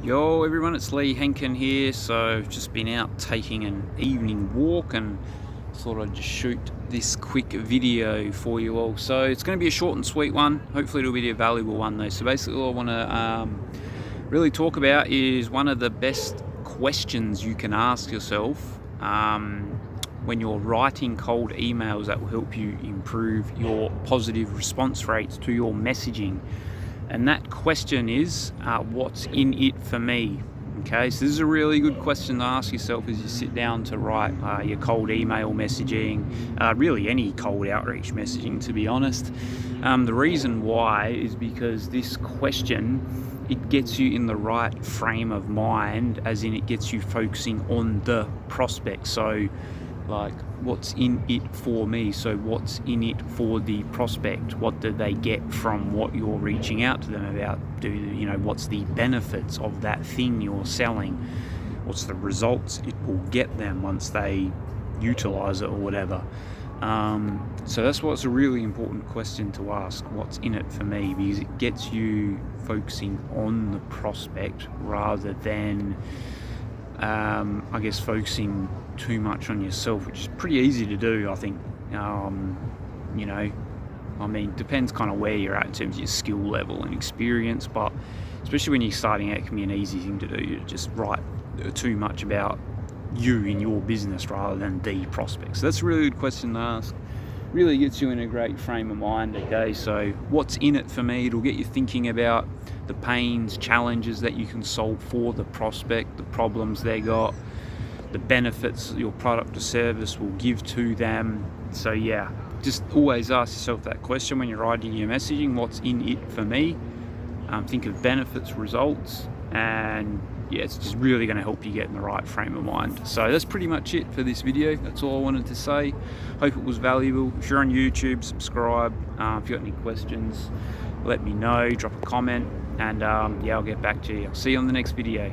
Yo everyone, it's Lee Henkin here. So I've just been out taking an evening walk and thought I'd just shoot this quick video for you all. So it's going to be a short and sweet one. Hopefully it'll be a valuable one though. So basically all I want to really talk about is one of the best questions you can ask yourself when you're writing cold emails that will help you improve your positive response rates to your messaging. And that question is, what's in it for me? Okay, so this is a really good question to ask yourself as you sit down to write your cold email messaging, really any cold outreach messaging, to be honest. The reason why is because this question, it gets you in the right frame of mind, as in it gets you focusing on the prospect. So like, what's in it for me? So what's in it for the prospect? What do they get from what you're reaching out to them about? What's the benefits of that thing you're selling? What's the results it will get them once they utilize it or whatever? So that's what's a really important question to ask. What's in it for me? Because it gets you focusing on the prospect rather than focusing too much on yourself, which is pretty easy to do, I think. Depends kind of where you're at in terms of your skill level and experience, but especially when you're starting out, it can be an easy thing to do. You just write too much about you in your business rather than the prospect. So that's a really good question to ask. Really gets you in a great frame of mind. Okay, so what's in it for me? It'll get you thinking about the pains, challenges that you can solve for the prospect, the problems they got, the benefits your product or service will give to them. So yeah, just always ask yourself that question when you're writing your messaging. What's in it for me? Think of benefits, results, and yeah, it's just really going to help you get in the right frame of mind. So that's pretty much it for this video. That's all I wanted to say. Hope it was valuable. If you're on YouTube, subscribe. If you've got any questions, let me know, drop a comment, and I'll get back to you. I'll see you on the next video.